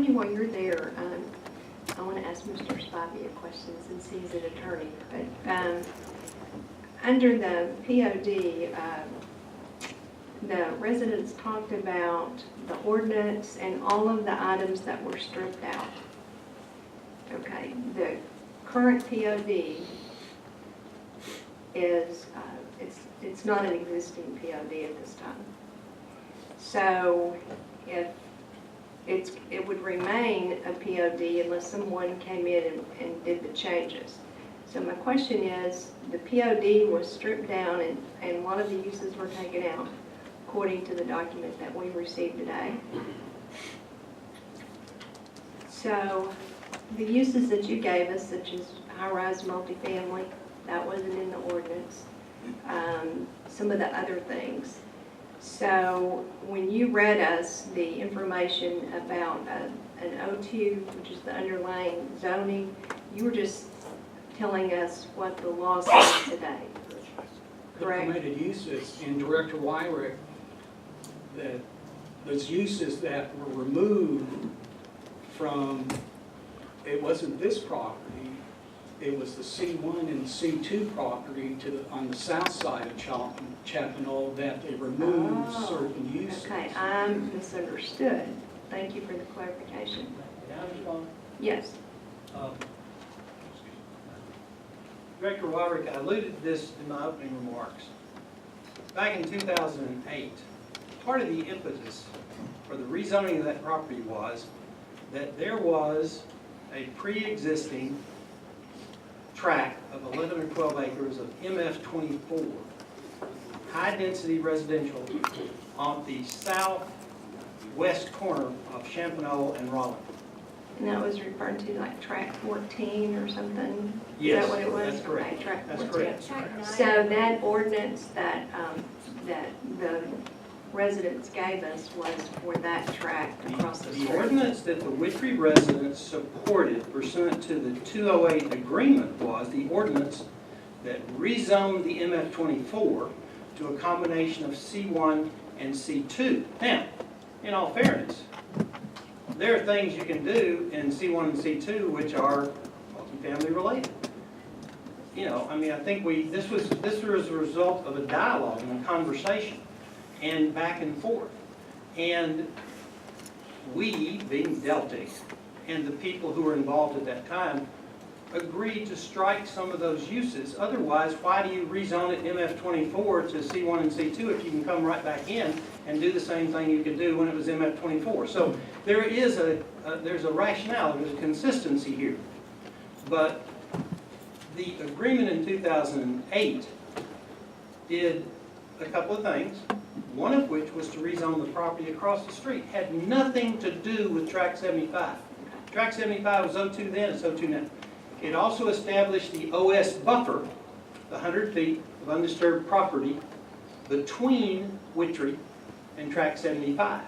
Tony, while you're there, I want to ask Mr. Spivey a question since he's an attorney. But under the POD, the residents talked about the ordinance and all of the items that were stripped out. Okay, the current POD is, it's not an existing POD at this time. So if it would remain a POD unless someone came in and did the changes. So my question is, the POD was stripped down and a lot of the uses were taken out according to the document that we received today. So the uses that you gave us, such as high-rise multifamily, that wasn't in the ordinance. Some of the other things. So when you read us the information about an O2, which is the underlying zoning, you were just telling us what the law says today, correct? The permitted uses in Director Wyrick, that those uses that were removed from, it wasn't this property, it was the C1 and C2 property on the south side of Champagnolle that they removed certain uses. Okay, I misunderstood. Thank you for the clarification. Can I respond? Yes. Director Wyrick, I alluded to this in my opening remarks. Back in 2008, part of the impetus for the rezoning of that property was that there was a pre-existing tract of 11 or 12 acres of MF24, high-density residential on the southwest corner of Champagnolle and Rahling. And that was referred to like track 14 or something? Yes, Is that what it was? that's correct. Okay, track That's 14. correct. So that ordinance that, that the residents gave us was for that tract across the street? The ordinance that the Whittree residents supported pursuant to the 208 agreement was the ordinance that rezoned the MF24 to a combination of C1 and C2. Now, in all fairness, there are things you can do in C1 and C2 which are multifamily related. You know, I mean, I think this was a result of a dialogue and a conversation and back and forth. And we, being Deltic, and the people who were involved at that time, agreed to strike some of those uses. Otherwise, why do you rezone it MF24 to C1 and C2 if you can come right back in and do the same thing you could do when it was MF24? So there is there's a rationale, there's a consistency here. But the agreement in 2008 did a couple of things, one of which was to rezone the property across the street. Had nothing to do with Tract 75. Tract 75 was O2 then, it's O2 now. It also established the OS buffer, the 100 feet of undisturbed property between Whittree and Tract 75.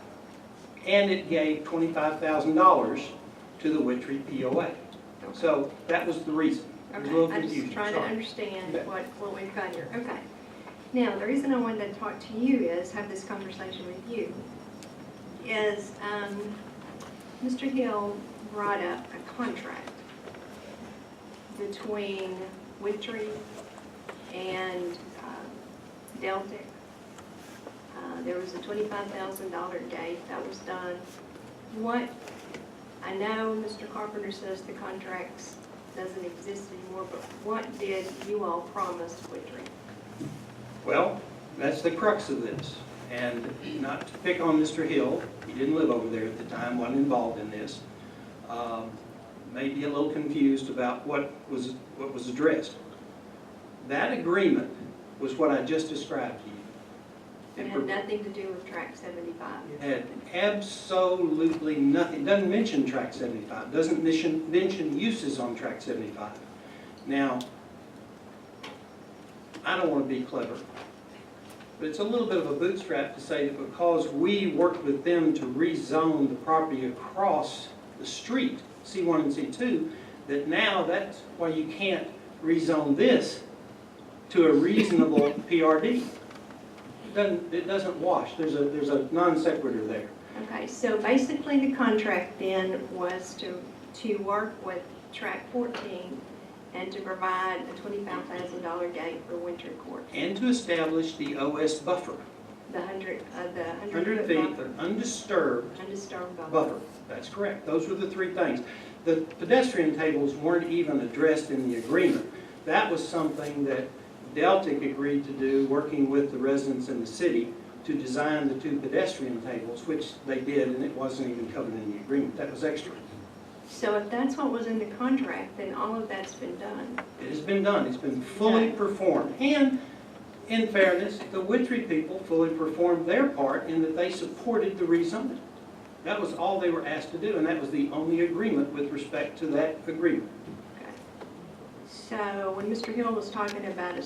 And it gave $25,000 to the Whittree POA. So that was the reason. Okay, I'm just trying to understand what we've got here. Okay. Now, the reason I wanted to talk to you is, have this conversation with you, is Mr. Hill brought up a contract between Whittree and Deltic. There was a $25,000 gate that was done. What, I know Mr. Carpenter says the contracts doesn't exist anymore, but what did you all promise Whittree? Well, that's the crux of this. And not to pick on Mr. Hill, he didn't live over there at the time, wasn't involved in this. May be a little confused about what was addressed. That agreement was what I just described to you. It had nothing to do with Tract 75. It had absolutely nothing. It doesn't mention Tract 75. It doesn't mention uses on Tract 75. Now, I don't want to be clever, but it's a little bit of a bootstrap to say that because we worked with them to rezone the property across the street, C1 and C2, that now that's why you can't rezone this to a reasonable PRD. It doesn't wash. There's a non sequitur there. Okay, so basically the contract then was to work with Track 14 and to provide a $25,000 gate for winter courts. And to establish the OS buffer, The 100 100 foot feet buffer, of undisturbed undisturbed buffer. That's correct. Those were the three things. The pedestrian tables weren't even addressed in the agreement. That was something that Deltic agreed to do, working with the residents in the city to design the 2 pedestrian tables, which they did, and it wasn't even covered in the agreement. That was extra. So if that's what was in the contract, then all of that's been done. It has been done. It's been fully performed. And in fairness, the Witry people fully performed their part in that they supported the rezoning. That was all they were asked to do, and that was the only agreement with respect to that agreement. Okay. So when Mr. Hill was talking about a